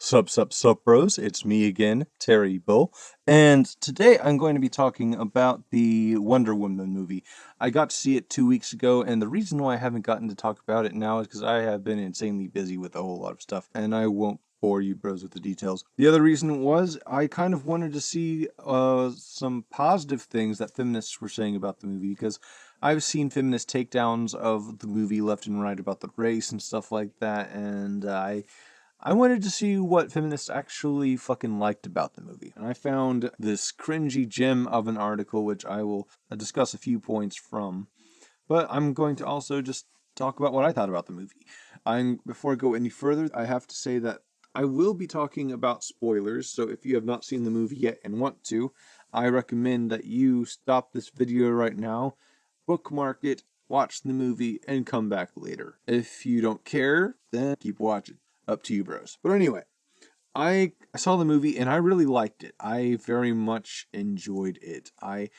Sup, bros. It's me again, Terry Bull. And today I'm going to be talking about the Wonder Woman movie. I got to see it 2 weeks ago, and the reason why I haven't gotten to talk about it now is because I have been insanely busy with a whole lot of stuff, and I won't bore you bros with the details. The other reason was I kind of wanted to see some positive things that feminists were saying about the movie, because I've seen feminist takedowns of the movie left and right about the race and stuff like that, and I wanted to see what feminists actually fucking liked about the movie. And I found this cringy gem of an article, which I will discuss a few points from. But I'm going to also just talk about what I thought about the movie. Before I go any further, I have to say that I will be talking about spoilers, so if you have not seen the movie yet and want to, I recommend that you stop this video right now, bookmark it, watch the movie, and come back later. If you don't care, then keep watching. Up to you, bros. But anyway, I saw the movie and I really liked it. I very much enjoyed it. I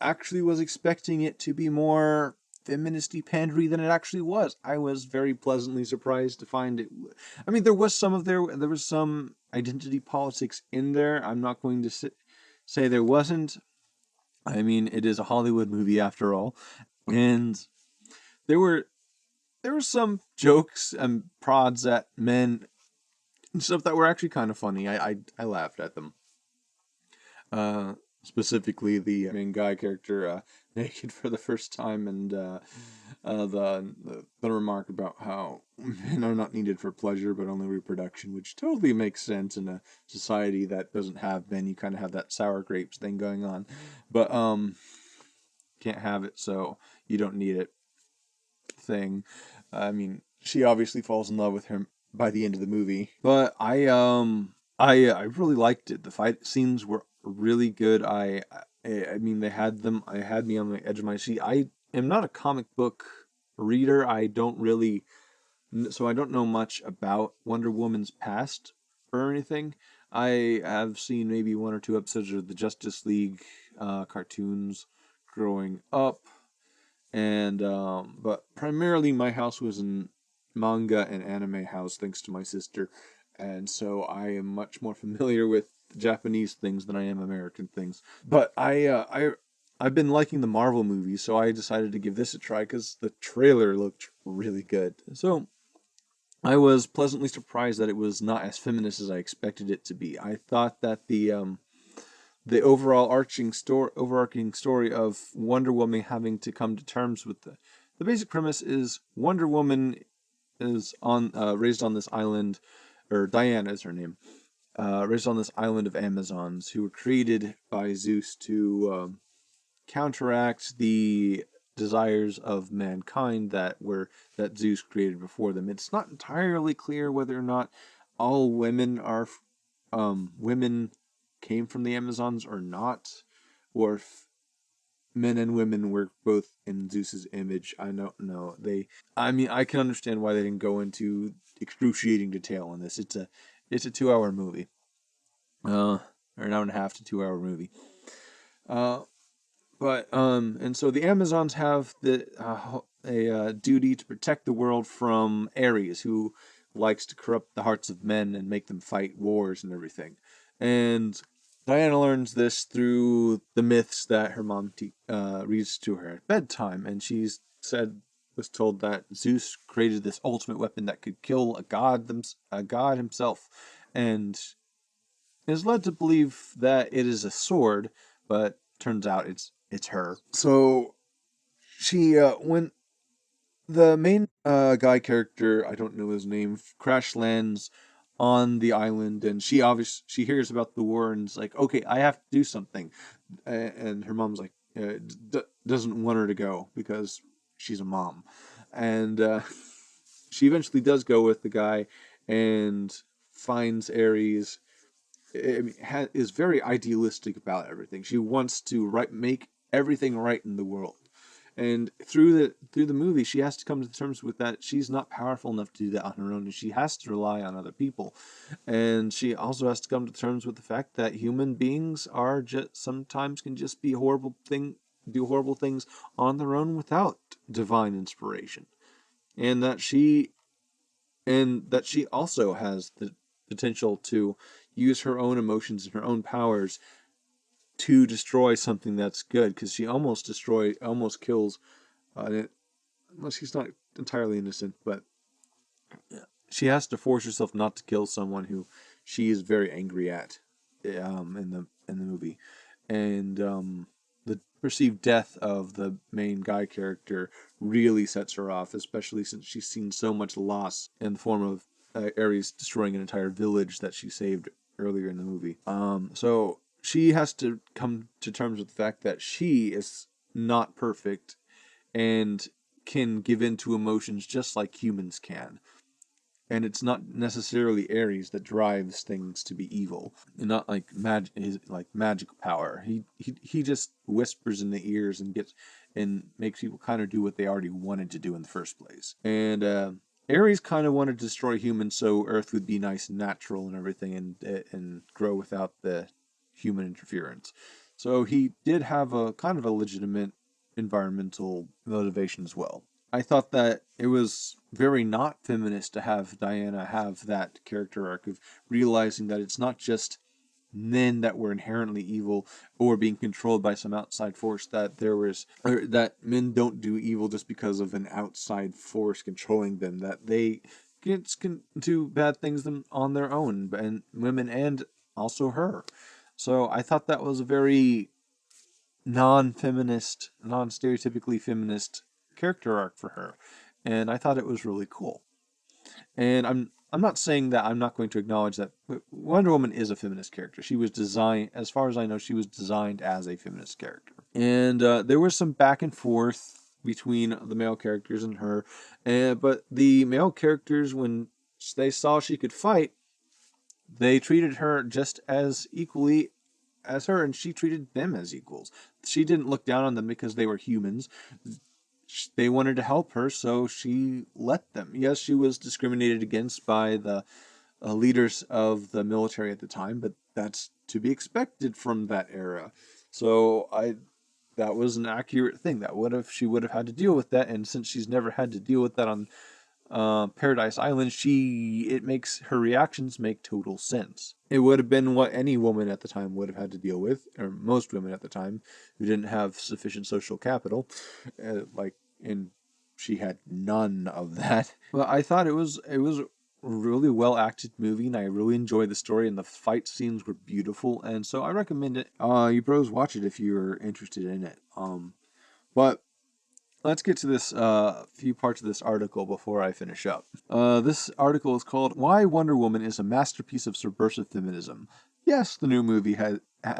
actually was expecting it to be more feministy pandery than it actually was. I was very pleasantly surprised to find it. I mean, there was some identity politics in there. I'm not going to say there wasn't. I mean, it is a Hollywood movie after all, and there were there were some jokes and prods at men and stuff that were actually kind of funny. I laughed at them. Specifically the main guy character naked for the first time, and the remark about how men are not needed for pleasure but only reproduction, which totally makes sense in a society that doesn't have men. You kind of have that sour grapes thing going on, but can't have it, so you don't need it thing. I mean, she obviously falls in love with him by the end of the movie, but I really liked it. The fight scenes were really good. I mean, they had them. I had me on the edge of my seat. I am not a comic book reader. I don't really, so I don't know much about Wonder Woman's past or anything. I have seen maybe one or two episodes of the Justice League cartoons growing up, and but primarily my house was in manga and anime house thanks to my sister, and so I am much more familiar with Japanese things than I am American things. But I've been liking the Marvel movies, so I decided to give this a try because the trailer looked really good. So I was pleasantly surprised that it was not as feminist as I expected it to be. I thought that the overarching story of Wonder Woman having to come to terms with the basic premise is Wonder Woman is on raised on this island, or Diana is her name, raised on this island of Amazons who were created by Zeus to counteract the desires of mankind that Zeus created before them. It's not entirely clear whether or not all women are women came from the Amazons or not, or if men and women were both in Zeus's image. I don't know. I mean, I can understand why they didn't go into excruciating detail on this. It's a 2 hour movie, or an hour and a half to 2 hour movie. Uh, and so the Amazons have a duty to protect the world from Ares, who likes to corrupt the hearts of men and make them fight wars and everything. And Diana learns this through the myths that her mom reads to her at bedtime, and was told that Zeus created this ultimate weapon that could kill a god himself, and is led to believe that it is a sword, but turns out it's her. So she when the main guy character, I don't know his name, crash lands on the island, and she hears about the war and is like, okay, I have to do something, and her mom's like doesn't want her to go because she's a mom, and she eventually does go with the guy and finds Ares. I mean, is very idealistic about everything. She wants to make everything right in the world. And through the movie, she has to come to terms with that she's not powerful enough to do that on her own, and she has to rely on other people. And she also has to come to terms with the fact that human beings are sometimes can just be do horrible things on their own without divine inspiration, and that she also has the potential to use her own emotions and her own powers to destroy something that's good, because she almost kills, well, she's not entirely innocent, but she has to force herself not to kill someone who she is very angry at, in the movie, and the perceived death of the main guy character really sets her off, especially since she's seen so much loss in the form of Ares destroying an entire village that she saved earlier in the movie. So she has to come to terms with the fact that she is not perfect and can give in to emotions just like humans can. And it's not necessarily Ares that drives things to be evil, and not like magic power. He just whispers in the ears and makes people kind of do what they already wanted to do in the first place. And Ares kind of wanted to destroy humans so Earth would be nice and natural and everything, and grow without the human interference. So he did have a kind of a legitimate environmental motivation as well. I thought that it was very not feminist to have Diana have that character arc of realizing that it's not just men that were inherently evil or being controlled by some outside force, or that men don't do evil just because of an outside force controlling them, that they can do bad things on their own, and women, and also her. So I thought that was a very non-feminist, non-stereotypically feminist character arc for her, and I thought it was really cool. And I'm not saying that I'm not going to acknowledge that Wonder Woman is a feminist character. She was designed, as far as I know, she was designed as a feminist character. And there was some back and forth between the male characters and her, but the male characters, when they saw she could fight, they treated her just as equally as her, and she treated them as equals. She didn't look down on them because they were humans. They wanted to help her, so she let them. Yes, she was discriminated against by the leaders of the military at the time, but that's to be expected from that era. So that was an accurate thing. She would have had to deal with that, and since she's never had to deal with that on Paradise Island, it makes her reactions make total sense. It would have been what any woman at the time would have had to deal with, or most women at the time who didn't have sufficient social capital, and she had none of that. But I thought it was a really well acted movie, and I really enjoyed the story, and the fight scenes were beautiful, and so I recommend it. You bros watch it if you're interested in it. But let's get to this few parts of this article before I finish up. This article is called "Why Wonder Woman is a Masterpiece of Subversive Feminism." Yes, the new movie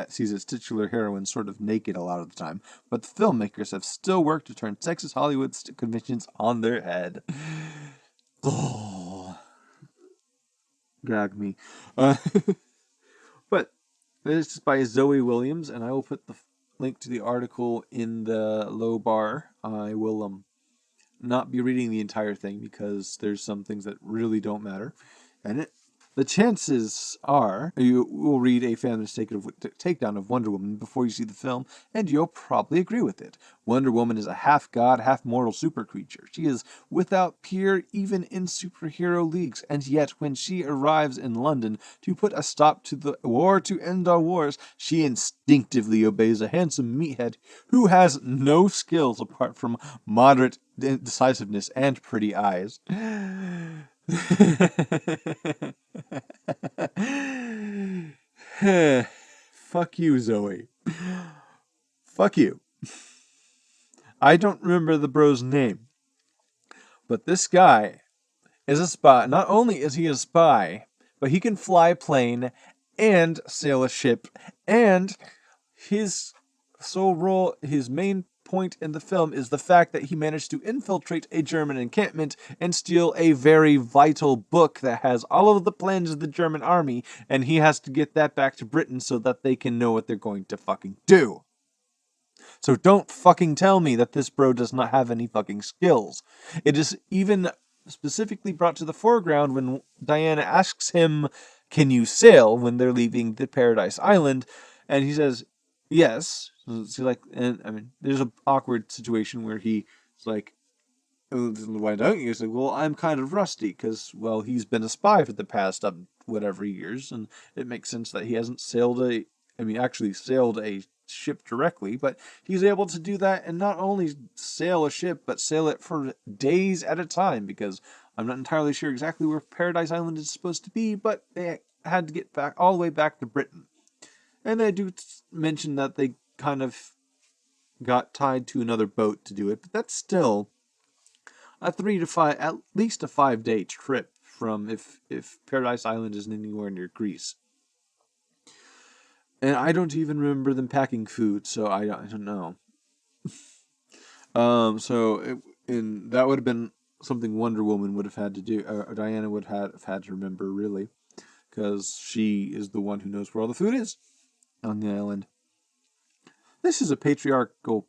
sees its titular heroine sort of naked a lot of the time, but the filmmakers have still worked to turn sexist Hollywood conventions on their head. Oh, gag me. Uh, but this is by Zoe Williams, and I will put the link to the article in the low bar. I will not be reading the entire thing because there's some things that really don't matter. And the chances are you will read a feminist takedown of Wonder Woman before you see the film, and you'll probably agree with it. Wonder Woman is a half-god, half-mortal super creature. She is without peer even in superhero leagues, and yet when she arrives in London to put a stop to the war to end our wars, she instinctively obeys a handsome meathead who has no skills apart from moderate decisiveness and pretty eyes. Fuck you, Zoe. Fuck you. I don't remember the bro's name, but this guy is a spy. Not only is he a spy, but he can fly a plane and sail a ship, and his sole role, his main point in the film, is the fact that he managed to infiltrate a German encampment and steal a very vital book that has all of the plans of the German army, and he has to get that back to Britain so that they can know what they're going to fucking do. So don't fucking tell me that this bro does not have any fucking skills. It is even specifically brought to the foreground when Diana asks him, "Can you sail?" when they're leaving the Paradise Island, and he says, "Yes." So like, and I mean, there's an awkward situation where he's like, Why don't you? It's like, well, I'm kind of rusty because, well, he's been a spy for the past whatever years, and it makes sense that he hasn't actually sailed a ship directly, but he's able to do that and not only sail a ship, but sail it for days at a time because I'm not entirely sure exactly where Paradise Island is supposed to be, but they had to get back all the way back to Britain. And I do mention that they kind of got tied to another boat to do it, but that's still a 3 to 5, at least a 5 day trip from if Paradise Island isn't anywhere near Greece. And I don't even remember them packing food, so I don't know. And that would have been something Wonder Woman would have had to do, or Diana would have had to remember, really, because she is the one who knows where all the food is on the island. This is a patriarchal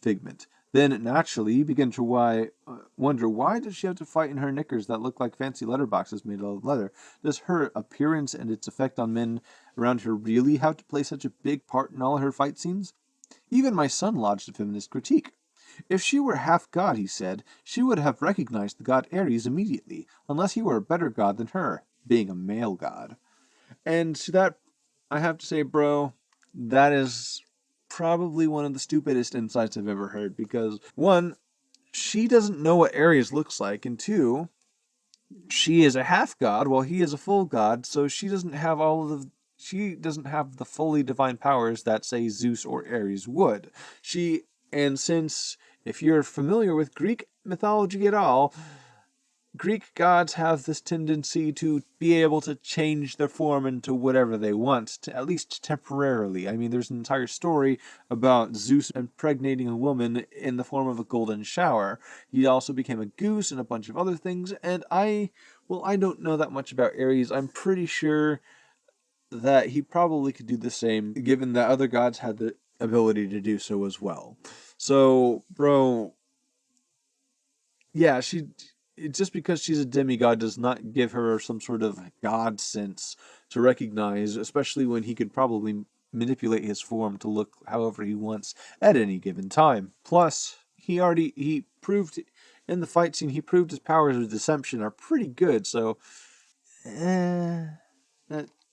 figment. Then, naturally, you begin to wonder, why does she have to fight in her knickers that look like fancy letterboxes made out of leather? Does her appearance and its effect on men around her really have to play such a big part in all her fight scenes? Even my son lodged a feminist critique. If she were half god, he said, she would have recognized the god Ares immediately, unless he were a better god than her, being a male god. And to that, I have to say, bro, that is probably one of the stupidest insights I've ever heard because, one, she doesn't know what Ares looks like, and two, she is a half god while he is a full god, so she doesn't have the fully divine powers that, say, Zeus or Ares would. And since, if you're familiar with Greek mythology at all, Greek gods have this tendency to be able to change their form into whatever they want, at least temporarily. I mean, there's an entire story about Zeus impregnating a woman in the form of a golden shower. He also became a goose and a bunch of other things, and I don't know that much about Ares. I'm pretty sure that he probably could do the same, given that other gods had the ability to do so as well. So, bro, yeah, just because she's a demigod does not give her some sort of god sense to recognize, especially when he could probably manipulate his form to look however he wants at any given time. Plus, he proved in the fight scene, he proved his powers of deception are pretty good, so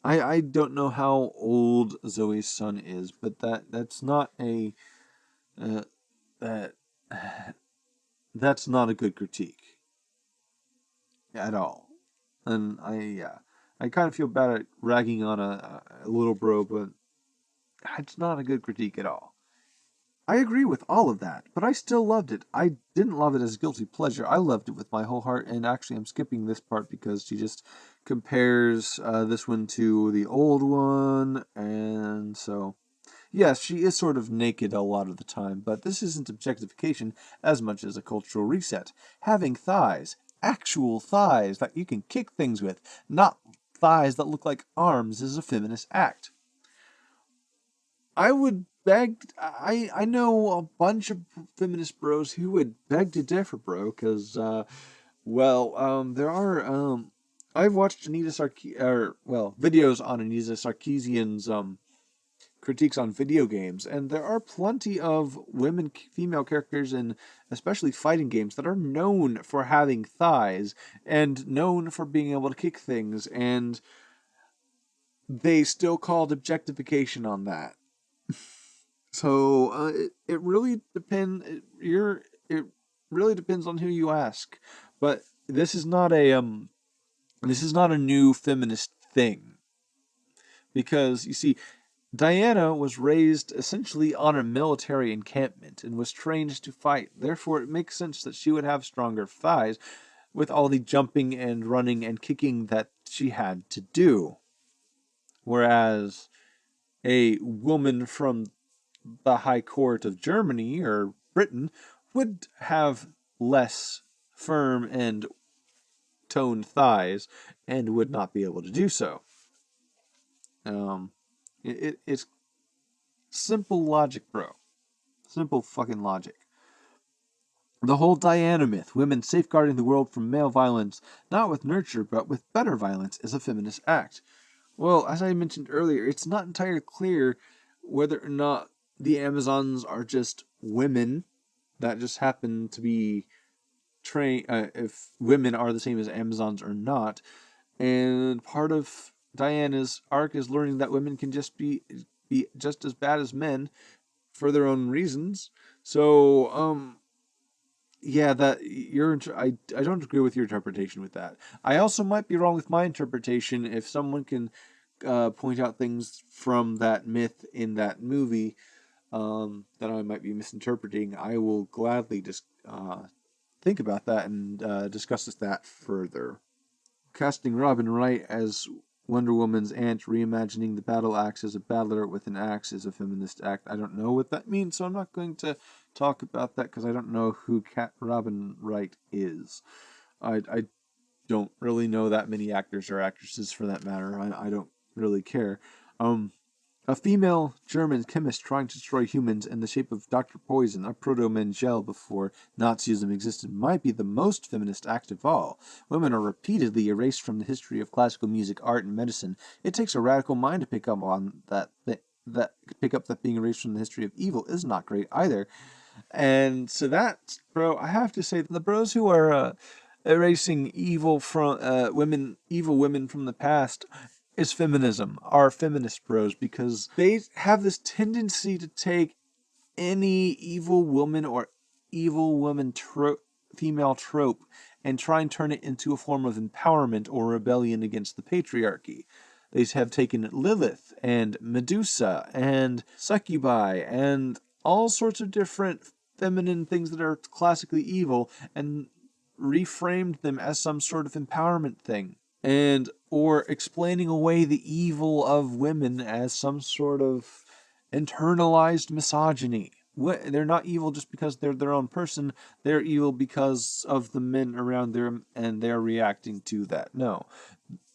I don't know how old Zoe's son is, but that's not a that that's not a good critique at all. And I kind of feel bad at ragging on a little bro, but it's not a good critique at all. I agree with all of that, but I still loved it. I didn't love it as a guilty pleasure. I loved it with my whole heart, and actually I'm skipping this part because she just compares this one to the old one, and so... Yes, she is sort of naked a lot of the time, but this isn't objectification as much as a cultural reset. Having thighs, actual thighs that you can kick things with, not thighs that look like arms, is a feminist act. I know a bunch of feminist bros who would beg to differ, bro, because, there are, I've watched videos on Anita Sarkeesian's, critiques on video games, and there are plenty of female characters in especially fighting games that are known for having thighs and known for being able to kick things, and they still called objectification on that. So it really depends. It really depends on who you ask. But this is not a new feminist thing, because you see, Diana was raised essentially on a military encampment and was trained to fight. Therefore, it makes sense that she would have stronger thighs with all the jumping and running and kicking that she had to do. Whereas a woman from the High Court of Germany or Britain would have less firm and toned thighs and would not be able to do so. It's simple logic, bro. Simple fucking logic. The whole Diana myth, women safeguarding the world from male violence, not with nurture, but with better violence, is a feminist act. Well, as I mentioned earlier, it's not entirely clear whether or not the Amazons are just women that just happen to be if women are the same as Amazons or not. And part of Diana's arc is learning that women can just be just as bad as men for their own reasons. So, yeah, that I don't agree with your interpretation with that. I also might be wrong with my interpretation. If someone can point out things from that myth in that movie that I might be misinterpreting, I will gladly just think about that and discuss that further. Casting Robin Wright as Wonder Woman's aunt, reimagining the battle axe as a battler with an axe is a feminist act. I don't know what that means, so I'm not going to talk about that because I don't know who Robin Wright is. I don't really know that many actors or actresses for that matter. I don't really care. A female German chemist trying to destroy humans in the shape of Dr. Poison, a proto-Mengele before Nazism existed, might be the most feminist act of all. Women are repeatedly erased from the history of classical music, art, and medicine. It takes a radical mind to pick up on that being erased from the history of evil is not great either. And so that, bro, I have to say, the bros who are erasing evil women from the past is feminism, are feminist bros, because they have this tendency to take any evil woman or evil woman female trope and try and turn it into a form of empowerment or rebellion against the patriarchy. They have taken Lilith and Medusa and Succubi and all sorts of different feminine things that are classically evil and reframed them as some sort of empowerment thing, and or explaining away the evil of women as some sort of internalized misogyny. They're not evil just because they're their own person. They're evil because of the men around them and they're reacting to that. No.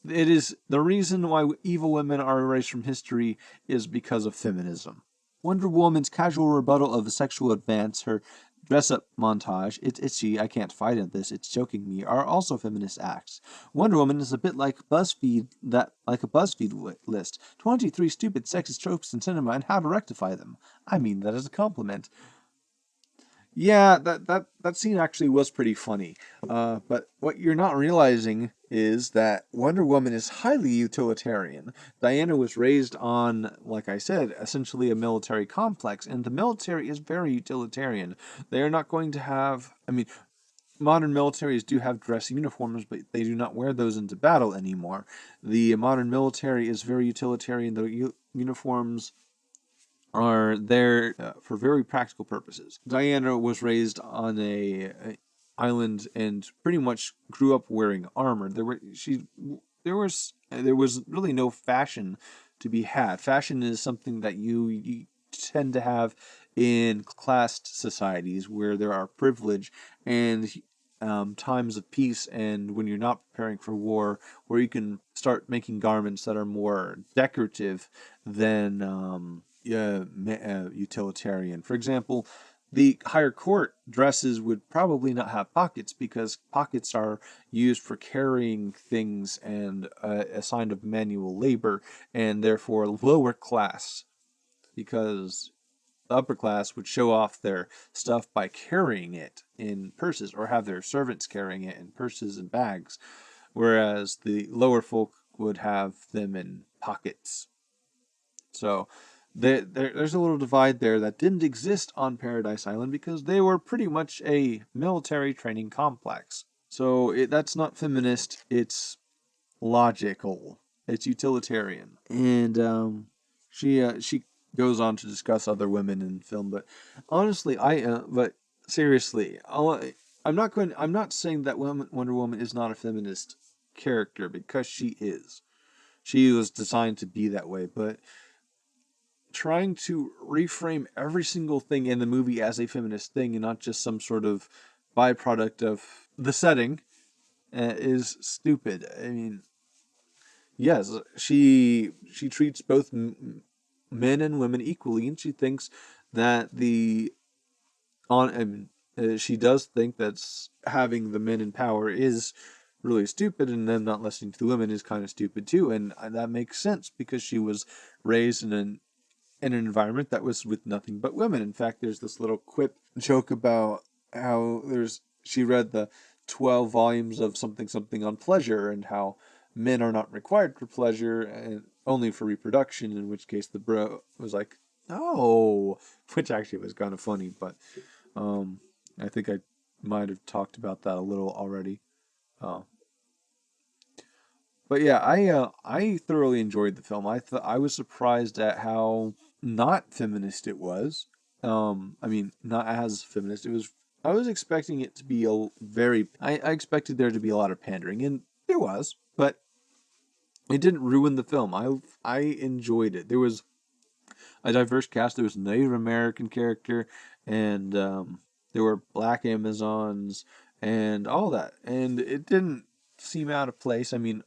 It is the reason why evil women are erased from history is because of feminism. Wonder Woman's casual rebuttal of a sexual advance, her dress-up montage, it's itchy, I can't fight in this, it's choking me, are also feminist acts. Wonder Woman is a bit like a BuzzFeed list. 23 stupid sexist tropes in cinema and how to rectify them. I mean that as a compliment. Yeah, that scene actually was pretty funny. But what you're not realizing is that Wonder Woman is highly utilitarian. Diana was raised on, like I said, essentially a military complex, and the military is very utilitarian. They are not going to have, I mean, modern militaries do have dress uniforms, but they do not wear those into battle anymore. The modern military is very utilitarian. The uniforms are there for very practical purposes. Diana was raised on a island and pretty much grew up wearing armor. There was really no fashion to be had. Fashion is something that you tend to have in classed societies where there are privilege and times of peace, and when you're not preparing for war, where you can start making garments that are more decorative than utilitarian. For example, the higher court dresses would probably not have pockets because pockets are used for carrying things and a sign of manual labor, and therefore lower class, because the upper class would show off their stuff by carrying it in purses or have their servants carrying it in purses and bags, whereas the lower folk would have them in pockets. So there's a little divide there that didn't exist on Paradise Island because they were pretty much a military training complex. So that's not feminist, it's logical. It's utilitarian. And she goes on to discuss other women in film, but honestly, but seriously, I'm not saying that Wonder Woman is not a feminist character, because she is. She was designed to be that way, but trying to reframe every single thing in the movie as a feminist thing and not just some sort of byproduct of the setting is stupid. I mean, yes, she treats both men and women equally, and she thinks that I mean, she does think that having the men in power is really stupid, and them not listening to the women is kind of stupid too, and that makes sense because she was raised in an environment that was with nothing but women. In fact, there's this little quip joke about how there's she read the 12 volumes of something something on pleasure and how men are not required for pleasure and only for reproduction, in which case the bro was like, "Oh," which actually was kind of funny, but um I think I might have talked about that a little already. Uh, but yeah, I thoroughly enjoyed the film. I was surprised at how not feminist it was. I mean, not as feminist. It was. I was expecting it to be a very. I expected there to be a lot of pandering, and there was, but it didn't ruin the film. I enjoyed it. There was a diverse cast. There was a Native American character, and there were black Amazons, and all that. And it didn't seem out of place. I mean,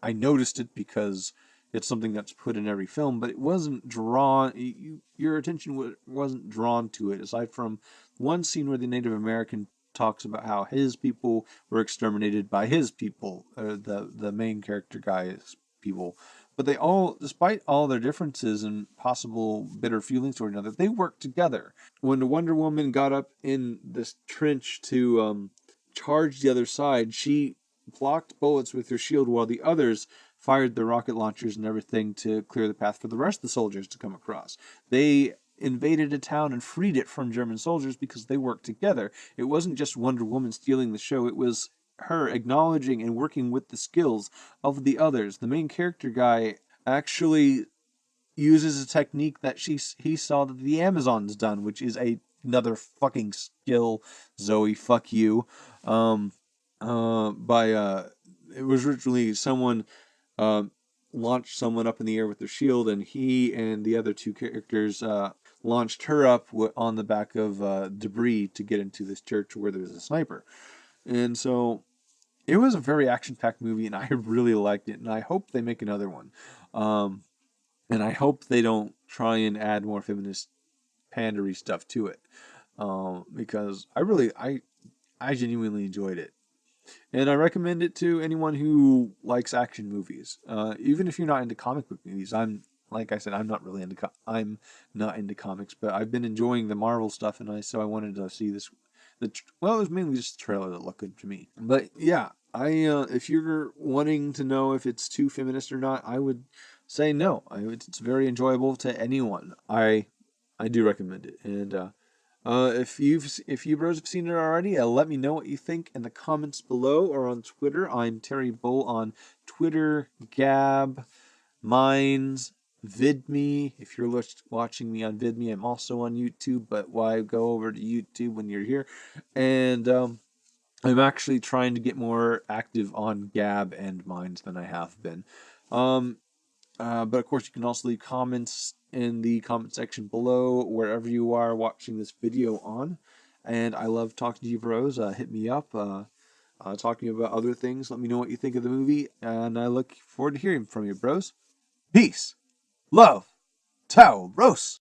I noticed it because it's something that's put in every film, but it wasn't drawn. Your attention wasn't drawn to it, aside from one scene where the Native American talks about how his people were exterminated by his people, the main character guy's people. But they all, despite all their differences and possible bitter feelings toward another, they worked together. When the Wonder Woman got up in this trench to charge the other side, she blocked bullets with her shield while the others fired their rocket launchers and everything to clear the path for the rest of the soldiers to come across. They invaded a town and freed it from German soldiers because they worked together. It wasn't just Wonder Woman stealing the show, it was her acknowledging and working with the skills of the others. The main character guy actually uses a technique that he saw that the Amazons done, which is another fucking skill. Zoe, fuck you. Um, by it was originally someone uh, launched someone up in the air with their shield, and he and the other two characters launched her up on the back of debris to get into this church where there's a sniper. And so it was a very action-packed movie, and I really liked it. And I hope they make another one. Um, and I hope they don't try and add more feminist pandery stuff to it, because I genuinely enjoyed it, and I recommend it to anyone who likes action movies. Even if you're not into comic book movies, like I said, I'm not really into I'm not into comics, but I've been enjoying the Marvel stuff, and I wanted to see this. Well, it was mainly just the trailer that looked good to me. But yeah, I if you're wanting to know if it's too feminist or not, I would say no. It's very enjoyable to anyone. I do recommend it, and if you bros have seen it already, let me know what you think in the comments below or on Twitter. I'm Terry Bull on Twitter, Gab, Minds, VidMe. If you're watching me on VidMe, I'm also on YouTube, but why go over to YouTube when you're here? And I'm actually trying to get more active on Gab and Minds than I have been. Um, but of course, you can also leave comments in the comment section below wherever you are watching this video on. And I love talking to you, bros. Hit me up. Talking about other things. Let me know what you think of the movie. And I look forward to hearing from you, bros. Peace, love, Tauros.